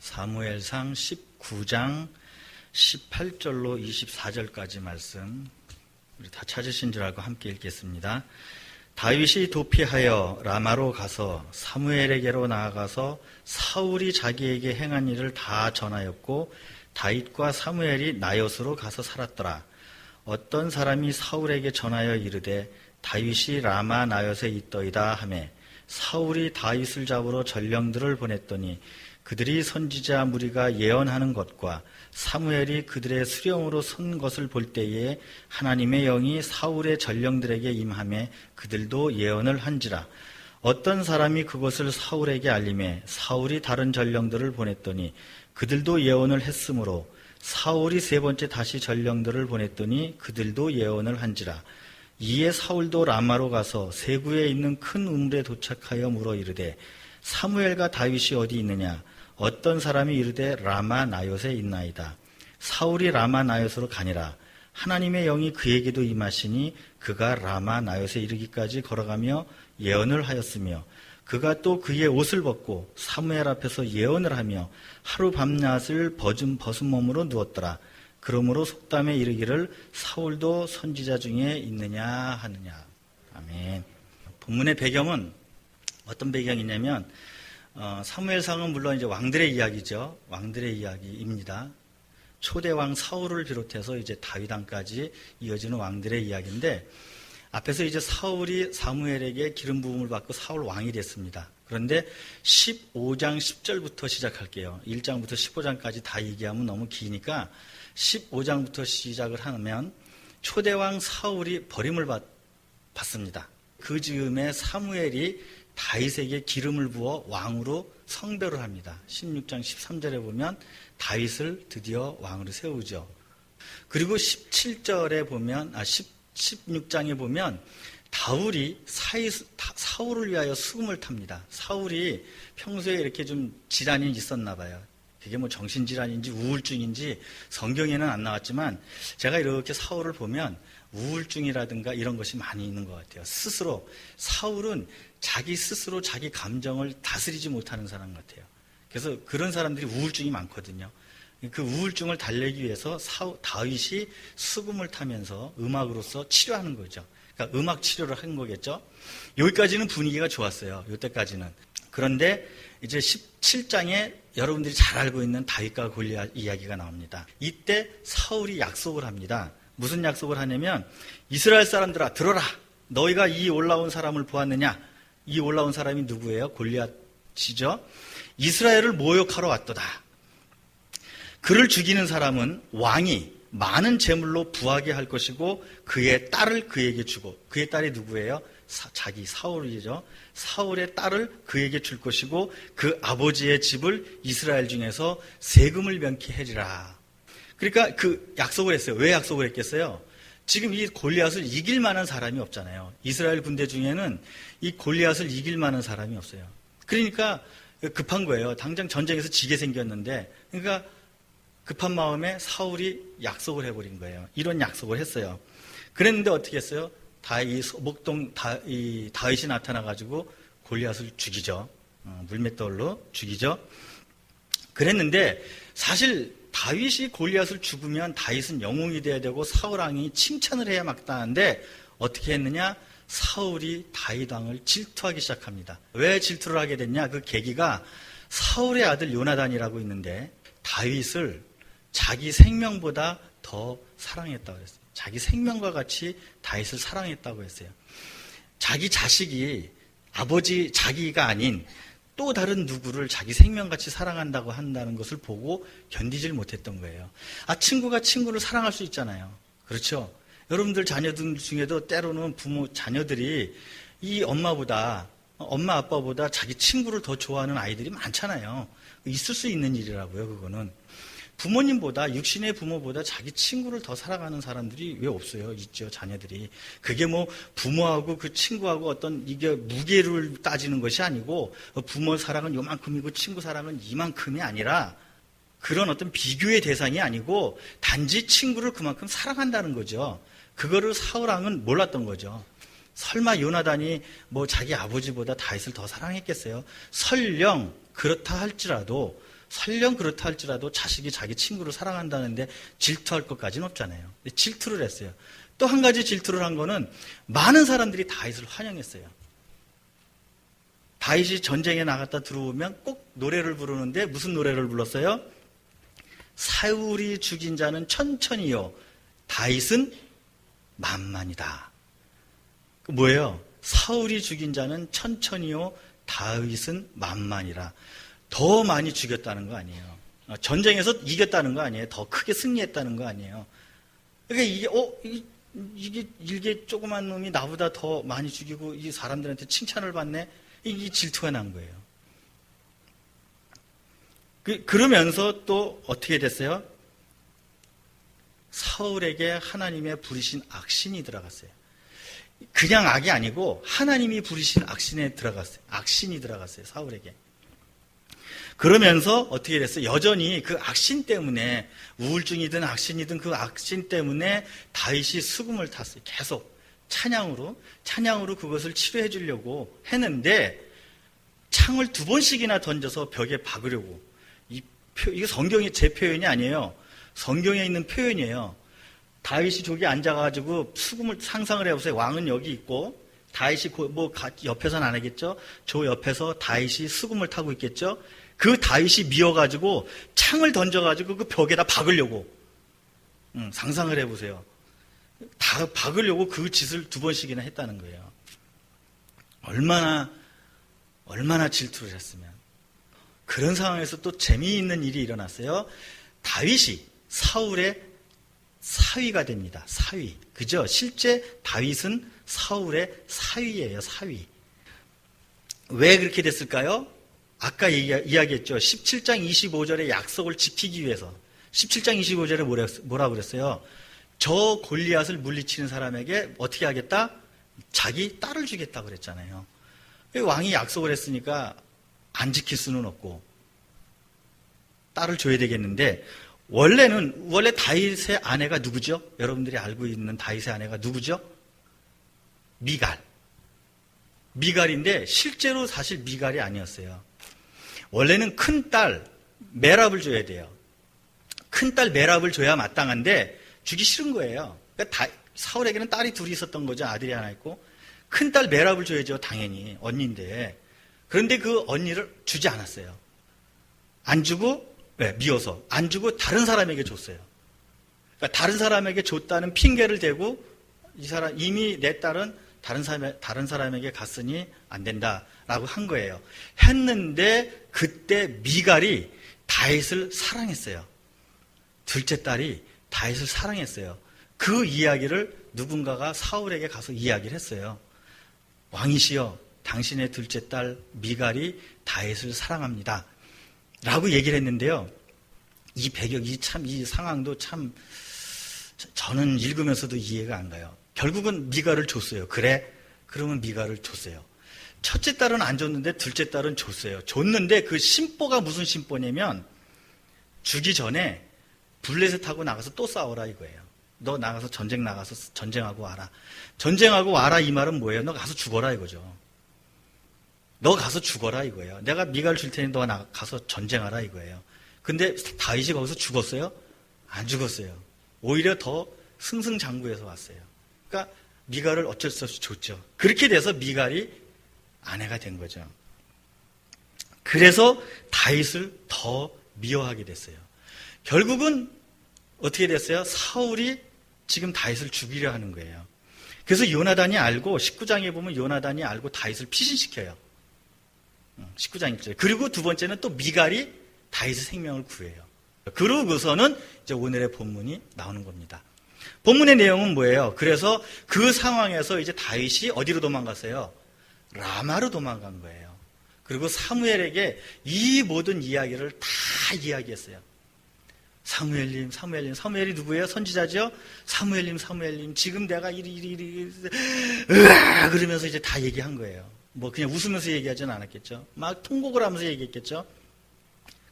사무엘상 19장 18절로 24절까지 말씀, 우리 다 찾으신 줄 알고 함께 읽겠습니다. 다윗이 도피하여 라마로 가서 사무엘에게로 나아가서 사울이 자기에게 행한 일을 다 전하였고, 다윗과 사무엘이 나요스로 가서 살았더라. 어떤 사람이 사울에게 전하여 이르되 다윗이 라마 나요스에 있더이다 하매, 사울이 다윗을 잡으러 전령들을 보냈더니 그들이 선지자 무리가 예언하는 것과 사무엘이 그들의 수령으로 선 것을 볼 때에 하나님의 영이 사울의 전령들에게 임하매 그들도 예언을 한지라. 어떤 사람이 그것을 사울에게 알림해 사울이 다른 전령들을 보냈더니 그들도 예언을 했으므로 사울이 세 번째 다시 전령들을 보냈더니 그들도 예언을 한지라. 이에 사울도 라마로 가서 세구에 있는 큰 우물에 도착하여 물어 이르되 사무엘과 다윗이 어디 있느냐? 어떤 사람이 이르되 라마 나요스에 있나이다. 사울이 라마 나요스로 가니라. 하나님의 영이 그에게도 임하시니 그가 라마 나요스에 이르기까지 걸어가며 예언을 하였으며, 그가 또 그의 옷을 벗고 사무엘 앞에서 예언을 하며 하루 밤낮을 벗은 몸으로 누웠더라. 그러므로 속담에 이르기를 사울도 선지자 중에 있느냐 하느냐. 아멘. 본문의 배경은 어떤 배경이냐면, 사무엘상은 물론 이제 왕들의 이야기죠. 왕들의 이야기입니다. 초대 왕 사울을 비롯해서 이제 다윗 왕까지 이어지는 왕들의 이야기인데, 앞에서 이제 사울이 사무엘에게 기름 부음을 받고 사울 왕이 됐습니다. 그런데 15장 10절부터 시작할게요. 1장부터 15장까지 다 얘기하면 너무 기니까 15장부터 시작을 하면 초대 왕 사울이 버림을 받습니다. 그 즈음에 사무엘이 다윗에게 기름을 부어 왕으로 성별을 합니다. 16장 13절에 보면 다윗을 드디어 왕으로 세우죠. 그리고 17절에 보면 16장에 보면 다윗이 사울을 위하여 수금을 탑니다. 사울이 평소에 이렇게 좀 질환이 있었나 봐요. 그게 뭐 정신질환인지 우울증인지 성경에는 안 나왔지만, 제가 이렇게 사울을 보면 우울증이라든가 이런 것이 많이 있는 것 같아요. 사울은 자기 스스로 자기 감정을 다스리지 못하는 사람 같아요. 그래서 그런 사람들이 우울증이 많거든요. 그 우울증을 달래기 위해서 다윗이 수금을 타면서 음악으로서 치료하는 거죠. 그러니까 음악 치료를 한 거겠죠. 여기까지는 분위기가 좋았어요. 이때까지는. 그런데 이제 17장에 여러분들이 잘 알고 있는 다윗과 골리앗 이야기가 나옵니다. 이때 사울이 약속을 합니다. 무슨 약속을 하냐면, 이스라엘 사람들아 들어라. 너희가 이 올라온 사람을 보았느냐? 이 올라온 사람이 누구예요? 골리앗이죠. 이스라엘을 모욕하러 왔도다. 그를 죽이는 사람은 왕이 많은 재물로 부하게 할 것이고 그의 딸을 그에게 주고, 그의 딸이 누구예요? 자기 사울이죠. 사울의 딸을 그에게 줄 것이고 그 아버지의 집을 이스라엘 중에서 세금을 면케하리라. 그러니까 그 약속을 했어요. 왜 약속을 했겠어요? 지금 이 골리앗을 이길 만한 사람이 없잖아요. 이스라엘 군대 중에는 이 골리앗을 이길 만한 사람이 없어요. 그러니까 급한 거예요. 당장 전쟁에서 지게 생겼는데, 그러니까 급한 마음에 사울이 약속을 해버린 거예요. 이런 약속을 했어요. 그랬는데 어떻게 했어요? 다윗이 나타나가지고 골리앗을 죽이죠. 물맷돌로 죽이죠. 그랬는데 사실 다윗이 골리앗을 죽으면 다윗은 영웅이 돼야 되고 사울 왕이 칭찬을 해야 마땅한데, 어떻게 했느냐? 사울이 다윗 왕을 질투하기 시작합니다. 왜 질투를 하게 됐냐? 그 계기가 사울의 아들 요나단이라고 있는데 다윗을 자기 생명보다 더 사랑했다고 했어요. 자기 생명과 같이 다윗을 사랑했다고 했어요. 자기 자식이 자기가 아닌 또 다른 누구를 자기 생명같이 사랑한다고 한다는 것을 보고 견디질 못했던 거예요. 친구가 친구를 사랑할 수 있잖아요. 그렇죠? 여러분들 자녀들 중에도 때로는 자녀들이 이 엄마 아빠보다 자기 친구를 더 좋아하는 아이들이 많잖아요. 있을 수 있는 일이라고요, 그거는. 부모님보다, 육신의 부모보다 자기 친구를 더 사랑하는 사람들이 왜 없어요? 있죠, 자녀들이. 그게 뭐 부모하고 그 친구하고 이게 무게를 따지는 것이 아니고, 부모 사랑은 요만큼이고 친구 사랑은 이만큼이 아니라, 그런 어떤 비교의 대상이 아니고 단지 친구를 그만큼 사랑한다는 거죠. 그거를 사울 왕은 몰랐던 거죠. 설마 요나단이 자기 아버지보다 다윗을 더 사랑했겠어요? 설령 그렇다 할지라도 설령 그렇다 할지라도 자식이 자기 친구를 사랑한다는데 질투할 것까지는 없잖아요. 질투를 했어요. 또 한 가지 질투를 한 거는 많은 사람들이 다윗을 환영했어요. 다윗이 전쟁에 나갔다 들어오면 꼭 노래를 부르는데 무슨 노래를 불렀어요? 사울이 죽인 자는 천천히요, 다윗은 만만이다. 뭐예요? 사울이 죽인 자는 천천히요, 다윗은 만만이라. 더 많이 죽였다는 거 아니에요. 전쟁에서 이겼다는 거 아니에요. 더 크게 승리했다는 거 아니에요. 그러니까 이게 조그만 놈이 나보다 더 많이 죽이고 이 사람들한테 칭찬을 받네. 이게 질투가 난 거예요. 그러면서 또 어떻게 됐어요? 사울에게 하나님의 부리신 악신이 들어갔어요. 그냥 악이 아니고 하나님이 부리신 악신에 들어갔어요. 악신이 들어갔어요, 사울에게. 그러면서 어떻게 됐어요? 여전히 그 악신 때문에, 우울증이든 악신이든 그 악신 때문에 다윗이 수금을 탔어요. 계속 찬양으로 그것을 치료해 주려고 했는데 창을 2번씩이나 던져서 벽에 박으려고. 이거 성경의 제 표현이 아니에요. 성경에 있는 표현이에요. 다윗이 저기 앉아가지고 수금을 상상을 해보세요. 왕은 여기 있고 다윗이 옆에서는 안 하겠죠. 저 옆에서 다윗이 수금을 타고 있겠죠. 그 다윗이 미어가지고 창을 던져가지고 그 벽에다 박으려고. 상상을 해보세요. 다 박으려고 그 짓을 2번씩이나 했다는 거예요. 얼마나 질투를 했으면. 그런 상황에서 또 재미있는 일이 일어났어요. 다윗이 사울의 사위가 됩니다. 사위. 그죠? 실제 다윗은 사울의 사위예요. 사위. 왜 그렇게 됐을까요? 아까 이야기했죠. 17장 25절의 약속을 지키기 위해서. 17장 25절에 뭐라고 그랬어요? 저 골리앗을 물리치는 사람에게 어떻게 하겠다? 자기 딸을 주겠다고 그랬잖아요. 왕이 약속을 했으니까 안 지킬 수는 없고 딸을 줘야 되겠는데, 원래 다윗의 아내가 누구죠? 여러분들이 알고 있는 다윗의 아내가 누구죠? 미갈인데 실제로 사실 미갈이 아니었어요. 원래는 큰딸 메랍을 줘야 돼요. 큰딸 메랍을 줘야 마땅한데 주기 싫은 거예요. 그러니까 사울에게는 딸이 둘이 있었던 거죠. 아들이 하나 있고. 큰딸 메랍을 줘야죠. 당연히 언니인데. 그런데 그 언니를 주지 않았어요. 안 주고, 미워서 안 주고 다른 사람에게 줬어요. 그러니까 다른 사람에게 줬다는 핑계를 대고 이미 내 딸은 다른 사람에게 갔으니 안 된다라고 한 거예요. 했는데 그때 미갈이 다윗을 사랑했어요. 둘째 딸이 다윗을 사랑했어요. 그 이야기를 누군가가 사울에게 가서 이야기를 했어요. 왕이시여, 당신의 둘째 딸 미갈이 다윗을 사랑합니다. 라고 얘기를 했는데요. 이 상황도 참, 저는 읽으면서도 이해가 안 가요. 결국은 미갈을 줬어요. 그래? 그러면 미갈을 줬어요. 첫째 딸은 안 줬는데 둘째 딸은 줬어요. 줬는데 그 심보가 무슨 심보냐면, 주기 전에 블레셋하고 나가서 또 싸워라 이거예요. 너 나가서 전쟁하고 와라. 전쟁하고 와라 이 말은 뭐예요? 너 가서 죽어라 이거죠. 너 가서 죽어라 이거예요. 내가 미갈 줄 테니 너 가서 전쟁하라 이거예요. 근데 다윗이 거기서 죽었어요? 안 죽었어요. 오히려 더 승승장구해서 왔어요. 그러니까 미갈을 어쩔 수 없이 줬죠. 그렇게 돼서 미갈이 아내가 된 거죠. 그래서 다윗을 더 미워하게 됐어요. 결국은 어떻게 됐어요? 사울이 지금 다윗을 죽이려 하는 거예요. 그래서 요나단이 알고, 19장에 보면 요나단이 알고 다윗을 피신시켜요. 19장 1절. 그리고 두 번째는 또 미갈이 다윗의 생명을 구해요. 그러고서는 이제 오늘의 본문이 나오는 겁니다. 본문의 내용은 뭐예요? 그래서 그 상황에서 이제 다윗이 어디로 도망갔어요? 라마로 도망간 거예요. 그리고 사무엘에게 이 모든 이야기를 다 이야기했어요. 사무엘님, 사무엘이 누구예요? 선지자죠? 사무엘님, 지금 내가 이리 그러면서 이제 다 얘기한 거예요. 뭐 그냥 웃으면서 얘기하지는 않았겠죠. 막 통곡을 하면서 얘기했겠죠.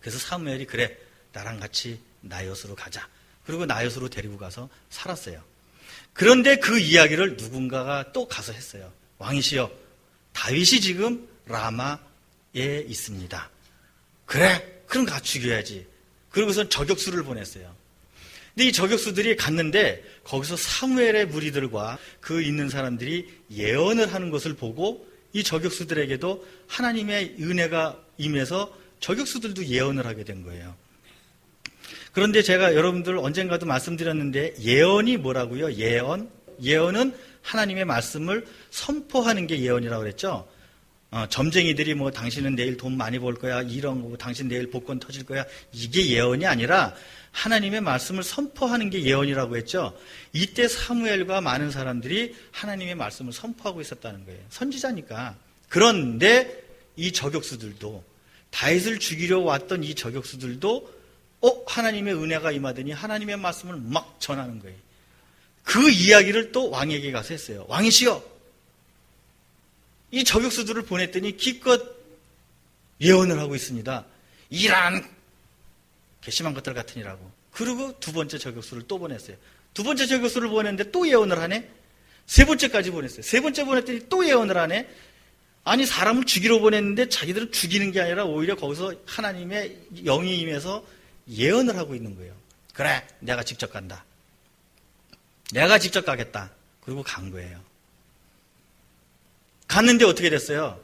그래서 사무엘이 그래, 나랑 같이 나요스로 가자. 그리고 나요스로 데리고 가서 살았어요. 그런데 그 이야기를 누군가가 또 가서 했어요. 왕이시여, 다윗이 지금 라마에 있습니다. 그래? 그럼 가 죽여야지. 그러고선 저격수를 보냈어요. 근데 이 저격수들이 갔는데 거기서 사무엘의 무리들과 그 있는 사람들이 예언을 하는 것을 보고 이 저격수들에게도 하나님의 은혜가 임해서 저격수들도 예언을 하게 된 거예요. 그런데 제가 여러분들 언젠가도 말씀드렸는데 예언이 뭐라고요? 예언은 하나님의 말씀을 선포하는 게 예언이라고 그랬죠. 점쟁이들이 뭐 당신은 내일 돈 많이 벌 거야, 이런 거, 당신 내일 복권 터질 거야, 이게 예언이 아니라 하나님의 말씀을 선포하는 게 예언이라고 했죠. 이때 사무엘과 많은 사람들이 하나님의 말씀을 선포하고 있었다는 거예요. 선지자니까. 그런데 이 저격수들도, 다윗을 죽이려 왔던 이 저격수들도 하나님의 은혜가 임하더니 하나님의 말씀을 막 전하는 거예요. 그 이야기를 또 왕에게 가서 했어요. 왕이시여, 이 저격수들을 보냈더니 기껏 예언을 하고 있습니다. 이란 괘씸한 것들 같으니라고. 그리고 두 번째 저격수를 또 보냈어요. 두 번째 저격수를 보냈는데 또 예언을 하네. 세 번째까지 보냈어요. 세 번째 보냈더니 또 예언을 하네. 아니, 사람을 죽이러 보냈는데 자기들은 죽이는 게 아니라 오히려 거기서 하나님의 영이 임해서 예언을 하고 있는 거예요. 그래, 내가 직접 간다. 내가 직접 가겠다. 그리고 간 거예요. 갔는데 어떻게 됐어요?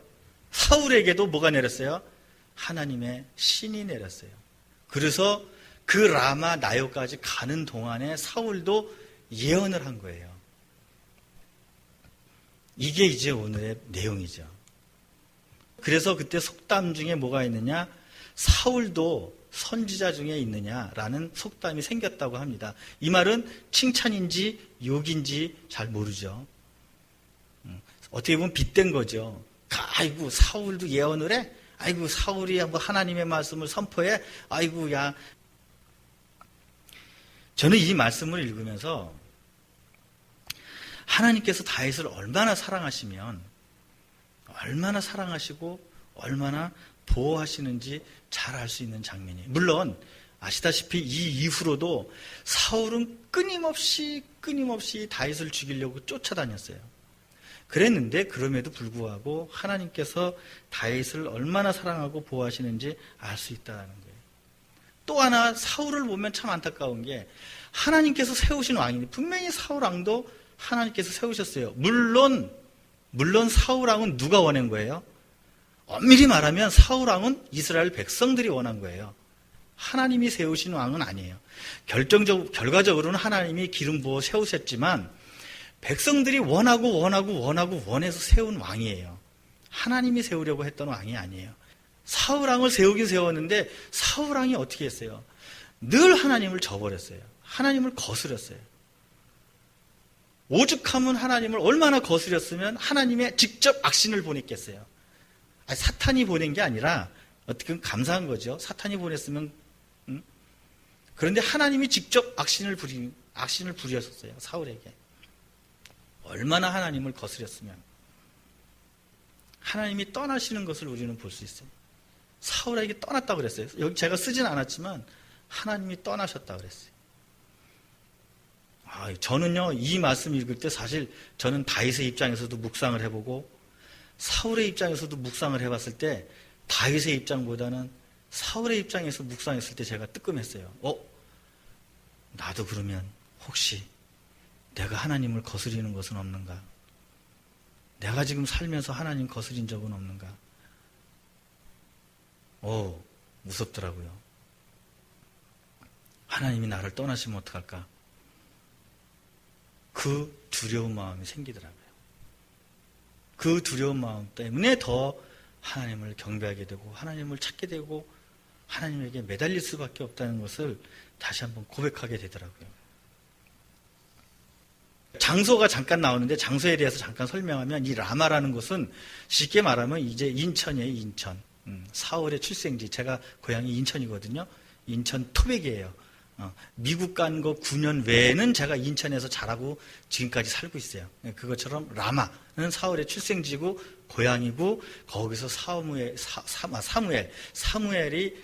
사울에게도 뭐가 내렸어요? 하나님의 신이 내렸어요. 그래서 그 라마 나요까지 가는 동안에 사울도 예언을 한 거예요. 이게 이제 오늘의 내용이죠. 그래서 그때 속담 중에 뭐가 있느냐? 사울도 선지자 중에 있느냐라는 속담이 생겼다고 합니다. 이 말은 칭찬인지 욕인지 잘 모르죠. 어떻게 보면 빗댄 거죠. 아이고, 사울도 예언을 해? 아이고, 사울이 뭐 하나님의 말씀을 선포해? 아이고, 야. 저는 이 말씀을 읽으면서 하나님께서 다윗을 얼마나 사랑하시면, 얼마나 사랑하시고 얼마나 보호하시는지 잘 알 수 있는 장면이에요. 물론 아시다시피 이 이후로도 사울은 끊임없이 다윗을 죽이려고 쫓아다녔어요. 그랬는데 그럼에도 불구하고 하나님께서 다윗을 얼마나 사랑하고 보호하시는지 알 수 있다는 거예요. 또 하나 사울을 보면 참 안타까운 게 하나님께서 세우신 왕이니 분명히 사울 왕도 하나님께서 세우셨어요. 물론 사울 왕은 누가 원한 거예요? 엄밀히 말하면 사울 왕은 이스라엘 백성들이 원한 거예요. 하나님이 세우신 왕은 아니에요. 결과적으로는 하나님이 기름 부어 세우셨지만 백성들이 원해서 세운 왕이에요. 하나님이 세우려고 했던 왕이 아니에요. 사울 왕을 세우긴 세웠는데 사울 왕이 어떻게 했어요? 늘 하나님을 저버렸어요. 하나님을 거스렸어요. 오죽하면 하나님을 얼마나 거스렸으면 하나님의 직접 악신을 보냈겠어요. 아니, 사탄이 보낸 게 아니라 어떻게 보면 감사한 거죠. 사탄이 보냈으면 그런데 하나님이 직접 악신을 부리셨어요. 사울에게. 얼마나 하나님을 거스렸으면 하나님이 떠나시는 것을 우리는 볼 수 있어요. 사울에게 떠났다고 그랬어요. 여기 제가 쓰진 않았지만 하나님이 떠나셨다고 그랬어요. 저는요, 이 말씀 읽을 때 사실 저는 다윗의 입장에서도 묵상을 해보고 사울의 입장에서도 묵상을 해봤을 때 다윗의 입장보다는 사울의 입장에서 묵상했을 때 제가 뜨끔했어요. 나도 그러면 혹시 내가 하나님을 거스리는 것은 없는가? 내가 지금 살면서 하나님 거스린 적은 없는가? 무섭더라고요. 하나님이 나를 떠나시면 어떡할까? 그 두려운 마음이 생기더라고요. 그 두려운 마음 때문에 더 하나님을 경배하게 되고 하나님을 찾게 되고 하나님에게 매달릴 수밖에 없다는 것을 다시 한번 고백하게 되더라고요. 장소가 잠깐 나오는데 장소에 대해서 잠깐 설명하면 이 라마라는 곳은 쉽게 말하면 이제 인천이에요. 인천. 사울의 출생지. 제가 고향이 인천이거든요. 인천 토백이에요. 미국 간 거 9년 외에는 제가 인천에서 자라고 지금까지 살고 있어요. 그것처럼 라마는 사울의 출생지고 고향이고 거기서 사무엘이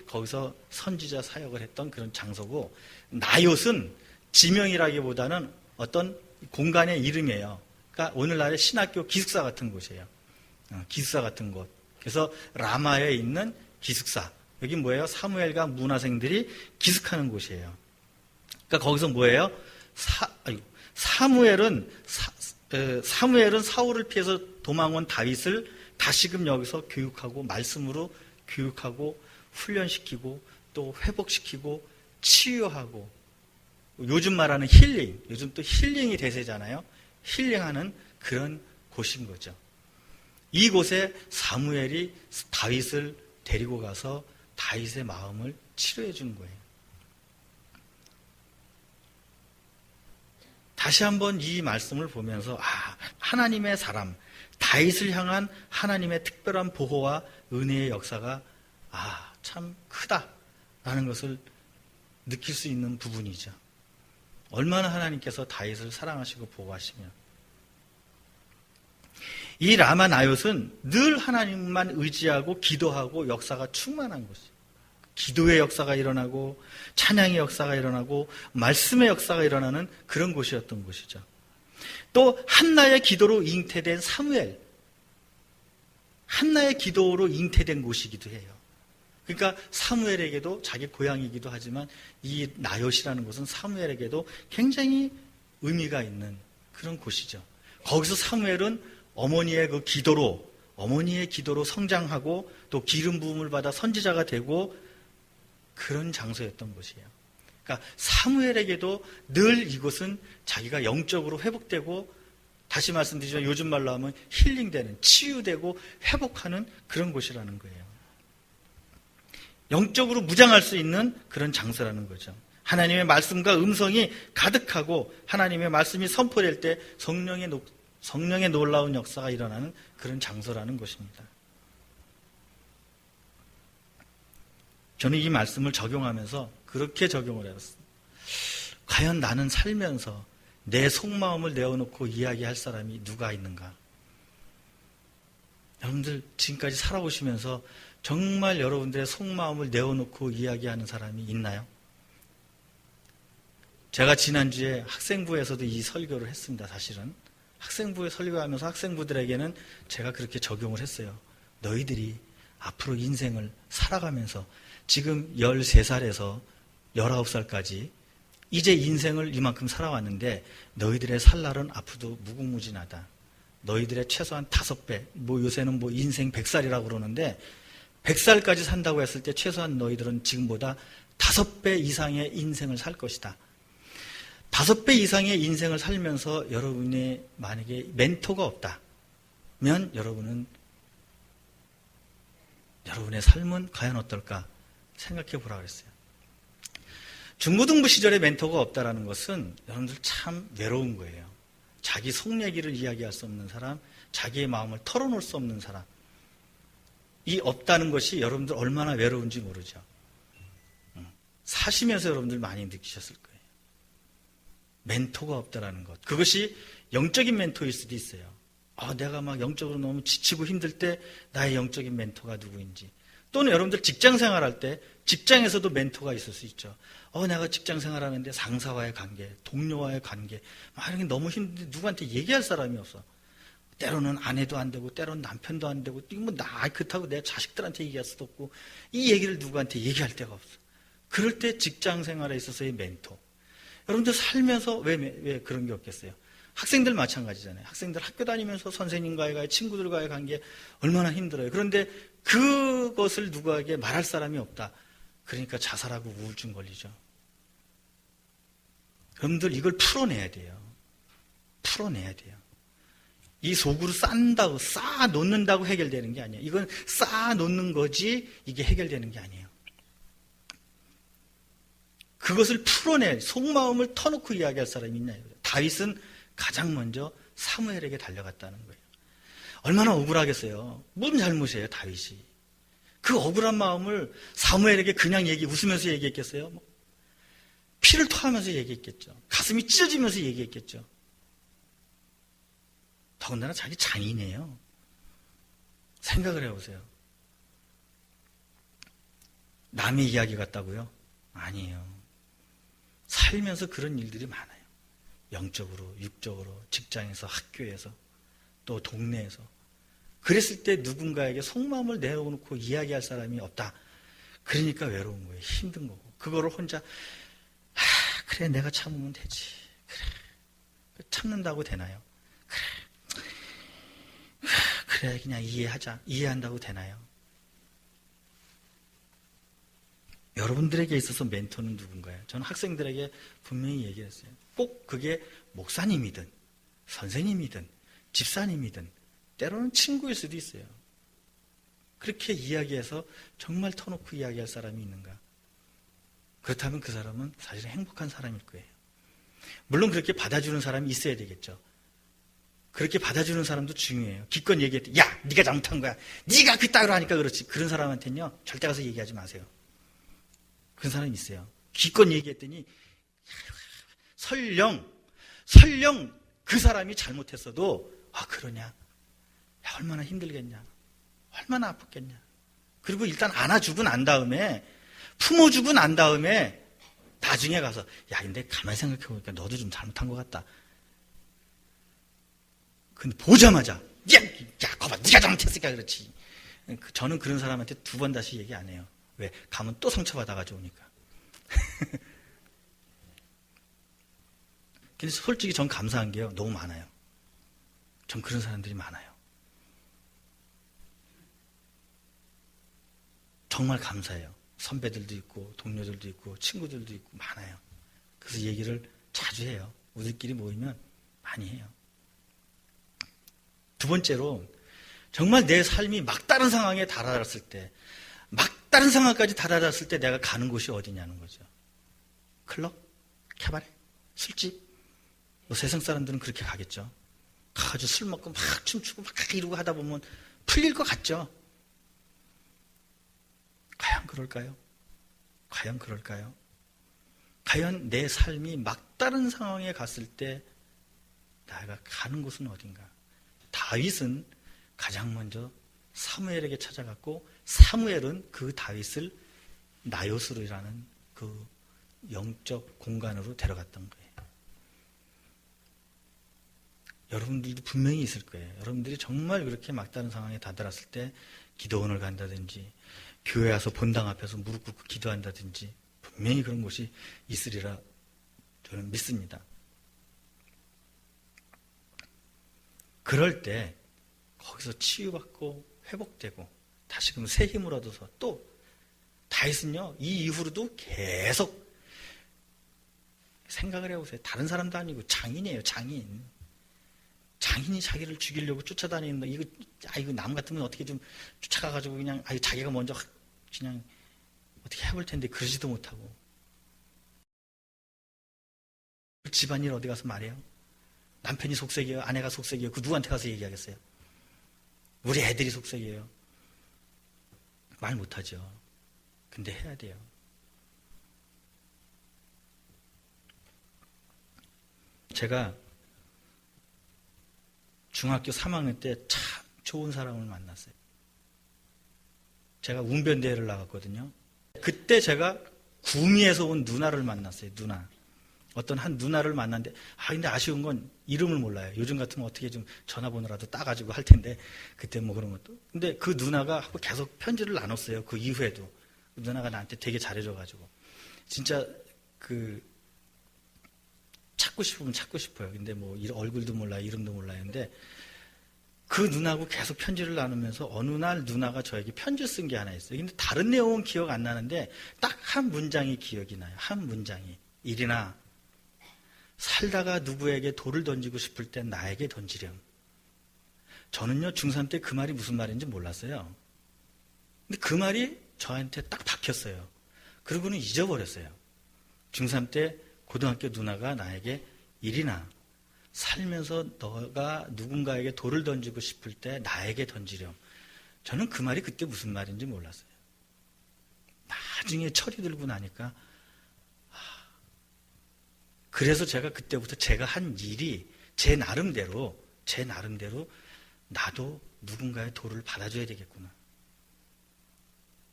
거기서 선지자 사역을 했던 그런 장소고, 나옅은 지명이라기보다는 어떤 공간의 이름이에요. 그러니까 오늘날의 신학교 기숙사 같은 곳이에요. 기숙사 같은 곳. 그래서 라마에 있는 기숙사, 여기 뭐예요? 사무엘과 문화생들이 기숙하는 곳이에요. 그러니까 거기서 뭐예요? 사무엘은 사울을 피해서 도망온 다윗을 다시금 여기서 교육하고 말씀으로 교육하고 훈련시키고 또 회복시키고 치유하고, 요즘 말하는 힐링, 요즘 또 힐링이 대세잖아요. 힐링하는 그런 곳인 거죠. 이곳에 사무엘이 다윗을 데리고 가서 다윗의 마음을 치료해 준 거예요. 다시 한번 이 말씀을 보면서 하나님의 사람 다윗을 향한 하나님의 특별한 보호와 은혜의 역사가 참 크다라는 것을 느낄 수 있는 부분이죠. 얼마나 하나님께서 다윗을 사랑하시고 보호하시며, 이 라마 나옅은 늘 하나님만 의지하고 기도하고 역사가 충만한 곳이에요. 기도의 역사가 일어나고 찬양의 역사가 일어나고 말씀의 역사가 일어나는 그런 곳이었던 곳이죠. 또 한나의 기도로 잉태된 사무엘, 한나의 기도로 잉태된 곳이기도 해요. 그러니까 사무엘에게도 자기 고향이기도 하지만 이 나옅이라는 곳은 사무엘에게도 굉장히 의미가 있는 그런 곳이죠. 거기서 사무엘은 어머니의 기도로 성장하고 또 기름 부음을 받아 선지자가 되고 그런 장소였던 곳이에요. 그러니까 사무엘에게도 늘 이곳은 자기가 영적으로 회복되고, 다시 말씀드리지만 요즘 말로 하면 힐링되는, 치유되고 회복하는 그런 곳이라는 거예요. 영적으로 무장할 수 있는 그런 장소라는 거죠. 하나님의 말씀과 음성이 가득하고 하나님의 말씀이 선포될 때 성령의 놀라운 역사가 일어나는 그런 장소라는 것입니다. 저는 이 말씀을 적용하면서 그렇게 적용을 해봤습니다. 과연 나는 살면서 내 속마음을 내어놓고 이야기할 사람이 누가 있는가? 여러분들 지금까지 살아오시면서 정말 여러분들의 속마음을 내어놓고 이야기하는 사람이 있나요? 제가 지난주에 학생부에서도 이 설교를 했습니다. 사실은 학생부에 설교하면서 학생부들에게는 제가 그렇게 적용을 했어요. 너희들이 앞으로 인생을 살아가면서 지금 13살에서 19살까지 이제 인생을 이만큼 살아왔는데 너희들의 살 날은 앞으로도 무궁무진하다. 너희들의 최소한 5배, 요새는 인생 100살이라고 그러는데 100살까지 산다고 했을 때 최소한 너희들은 지금보다 5배 이상의 인생을 살 것이다. 5배 이상의 인생을 살면서 여러분이 만약에 멘토가 없다면 여러분의 삶은 과연 어떨까 생각해 보라 그랬어요. 중고등부 시절에 멘토가 없다라는 것은 여러분들 참 외로운 거예요. 자기 속 얘기를 이야기할 수 없는 사람, 자기의 마음을 털어놓을 수 없는 사람, 이 없다는 것이 여러분들 얼마나 외로운지 모르죠. 사시면서 여러분들 많이 느끼셨을 거예요. 멘토가 없다라는 것, 그것이 영적인 멘토일 수도 있어요. 내가 막 영적으로 너무 지치고 힘들 때 나의 영적인 멘토가 누구인지, 또는 여러분들 직장 생활할 때 직장에서도 멘토가 있을 수 있죠. 내가 직장 생활하는데 상사와의 관계, 동료와의 관계 이런 게 너무 힘든데 누구한테 얘기할 사람이 없어. 때로는 아내도 안 되고 때로는 남편도 안 되고, 그렇다고 내 자식들한테 얘기할 수도 없고, 이 얘기를 누구한테 얘기할 데가 없어. 그럴 때 직장 생활에 있어서의 멘토. 여러분들 살면서 왜 그런 게 없겠어요? 학생들 마찬가지잖아요. 학생들 학교 다니면서 선생님과의 친구들과의 관계 얼마나 힘들어요. 그런데 그것을 누구에게 말할 사람이 없다. 그러니까 자살하고 우울증 걸리죠. 여러분들 이걸 풀어내야 돼요. 풀어내야 돼요. 이 속으로 쌓아놓는다고 해결되는 게 아니에요. 이건 쌓아놓는 거지 이게 해결되는 게 아니에요. 그것을 속마음을 터놓고 이야기할 사람이 있나요? 다윗은 가장 먼저 사무엘에게 달려갔다는 거예요. 얼마나 억울하겠어요. 무슨 잘못이에요, 다윗이. 그 억울한 마음을 사무엘에게 그냥 웃으면서 얘기했겠어요? 피를 토하면서 얘기했겠죠. 가슴이 찢어지면서 얘기했겠죠. 더군다나 자기 장인이에요. 생각을 해보세요. 남의 이야기 같다고요? 아니에요. 살면서 그런 일들이 많아요. 영적으로, 육적으로, 직장에서, 학교에서, 또 동네에서. 그랬을 때 누군가에게 속마음을 내어놓고 이야기할 사람이 없다. 그러니까 외로운 거예요. 힘든 거고. 그거를 혼자 그래 내가 참으면 되지. 그래 참는다고 되나요? 그래 그냥 이해하자. 이해한다고 되나요? 여러분들에게 있어서 멘토는 누군가요? 저는 학생들에게 분명히 얘기를 했어요. 꼭 그게 목사님이든 선생님이든 집사님이든 때로는 친구일 수도 있어요. 그렇게 이야기해서 정말 터놓고 이야기할 사람이 있는가? 그렇다면 그 사람은 사실 행복한 사람일 거예요. 물론 그렇게 받아주는 사람이 있어야 되겠죠. 그렇게 받아주는 사람도 중요해요. 기껏 얘기할 때 야 네가 잘못한 거야. 네가 그따위로 하니까 그렇지. 그런 사람한테는요 절대 가서 얘기하지 마세요. 그런 사람이 있어요. 기껏 얘기했더니 설령 그 사람이 잘못했어도 그러냐? 야, 얼마나 힘들겠냐? 얼마나 아팠겠냐? 그리고 일단 안아주고 난 다음에 품어주고 난 다음에 나중에 가서 야 근데 가만히 생각해보니까 너도 좀 잘못한 것 같다. 근데 보자마자 야 거봐 네가 잘못했으니까 그렇지. 저는 그런 사람한테 2번 다시 얘기 안 해요. 왜? 가면 또 상처받아가지고 오니까. 근데 솔직히 전 감사한 게요. 너무 많아요. 전 그런 사람들이 많아요. 정말 감사해요. 선배들도 있고 동료들도 있고 친구들도 있고 많아요. 그래서 얘기를 자주 해요. 우리끼리 모이면 많이 해요. 2번째로 정말 내 삶이 막다른 상황에 달아났을 때 막다른 상황까지 달아났을 때 내가 가는 곳이 어디냐는 거죠. 클럽? 캐바레? 술집? 뭐 세상 사람들은 그렇게 가겠죠. 가가지고 술 먹고 막 춤추고 막 이러고 하다 보면 풀릴 것 같죠. 과연 그럴까요? 과연 그럴까요? 과연 내 삶이 막다른 상황에 갔을 때 내가 가는 곳은 어딘가? 다윗은 가장 먼저 사무엘에게 찾아갔고 사무엘은 그 다윗을 나요스라는 그 영적 공간으로 데려갔던 거예요. 여러분들도 분명히 있을 거예요. 여러분들이 정말 그렇게 막다른 상황에 다다랐을 때 기도원을 간다든지 교회 와서 본당 앞에서 무릎 꿇고 기도한다든지 분명히 그런 곳이 있으리라 저는 믿습니다. 그럴 때 거기서 치유받고 회복되고 다시금 새 힘을 얻어서 또 다윗은요 이 이후로도 계속 생각을 해보세요. 다른 사람도 아니고 장인이에요. 장인이 자기를 죽이려고 쫓아다니는 거 이거 남 같으면 어떻게 좀 쫓아가가지고 그냥 자기가 먼저 그냥 어떻게 해볼 텐데 그러지도 못하고 집안일 어디 가서 말해요? 남편이 속색이에요? 아내가 속색이에요? 그 누구한테 가서 얘기하겠어요? 우리 애들이 속색이에요. 말 못하죠. 근데 해야 돼요. 제가 중학교 3학년 때 참 좋은 사람을 만났어요. 제가 웅변대회를 나갔거든요. 그때 제가 구미에서 온 누나를 만났어요. 누나. 어떤 한 누나를 만났는데 근데 아쉬운 건 이름을 몰라요. 요즘 같으면 어떻게 좀 전화번호라도 따가지고 할 텐데 그때 뭐 그런 것도. 근데 그 누나가 하고 계속 편지를 나눴어요. 그 이후에도. 그 누나가 나한테 되게 잘해줘가지고 진짜 찾고 싶으면 찾고 싶어요. 근데 뭐 얼굴도 몰라요. 이름도 몰라요. 근데 그 누나하고 계속 편지를 나누면서 어느 날 누나가 저에게 편지 쓴 게 하나 있어요. 근데 다른 내용은 기억 안 나는데 딱 한 문장이 기억이 나요. 한 문장이. 일이나 살다가 누구에게 돌을 던지고 싶을 땐 나에게 던지렴. 저는요 중3 때 그 말이 무슨 말인지 몰랐어요. 근데 그 말이 저한테 딱 박혔어요. 그러고는 잊어버렸어요. 중3 때 고등학교 누나가 나에게 일이나 살면서 너가 누군가에게 돌을 던지고 싶을 때 나에게 던지렴. 저는 그 말이 그때 무슨 말인지 몰랐어요. 나중에 철이 들고 나니까 그래서 제가 그때부터 제가 한 일이 제 나름대로 나도 누군가의 돌을 받아줘야 되겠구나.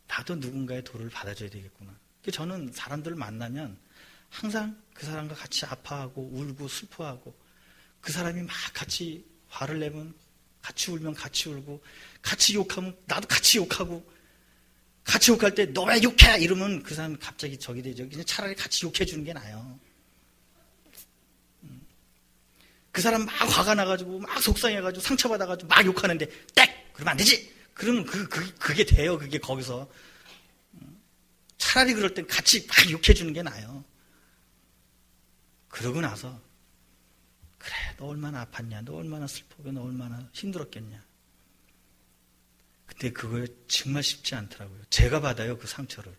나도 누군가의 돌을 받아줘야 되겠구나. 저는 사람들을 만나면 항상 그 사람과 같이 아파하고 울고 슬퍼하고 그 사람이 막 같이 화를 내면 같이 울면 같이 울고 같이 욕하면 나도 같이 욕하고 같이 욕할 때 너 왜 욕해? 이러면 그 사람 갑자기 적이 되죠. 그냥 차라리 같이 욕해 주는 게 나아요. 그 사람 막 화가 나가지고 막 속상해가지고 상처받아가지고 막 욕하는데 땡! 그러면 안 되지! 그러면 그게 돼요. 그게 거기서. 차라리 그럴 땐 같이 막 욕해 주는 게 나아요. 그러고 나서 그래, 너 얼마나 아팠냐, 너 얼마나 슬프고, 너 얼마나 힘들었겠냐. 근데 그거 정말 쉽지 않더라고요. 제가 받아요, 그 상처를.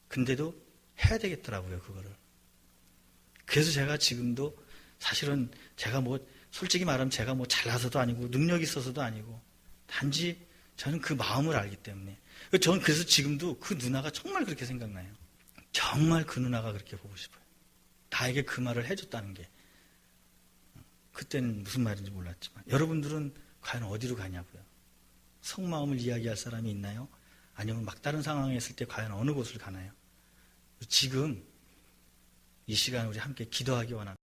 근데도 해야 되겠더라고요, 그거를. 그래서 제가 지금도 사실은 제가 솔직히 말하면 제가 잘나서도 아니고 능력이 있어서도 아니고 단지 저는 그 마음을 알기 때문에. 저는 그래서 지금도 그 누나가 정말 그렇게 생각나요. 정말 그 누나가 그렇게 보고 싶어요. 나에게 그 말을 해줬다는 게. 그때는 무슨 말인지 몰랐지만. 여러분들은 과연 어디로 가냐고요? 속마음을 이야기할 사람이 있나요? 아니면 막다른 상황에 있을 때 과연 어느 곳을 가나요? 지금 이 시간 우리 함께 기도하기 원합니다.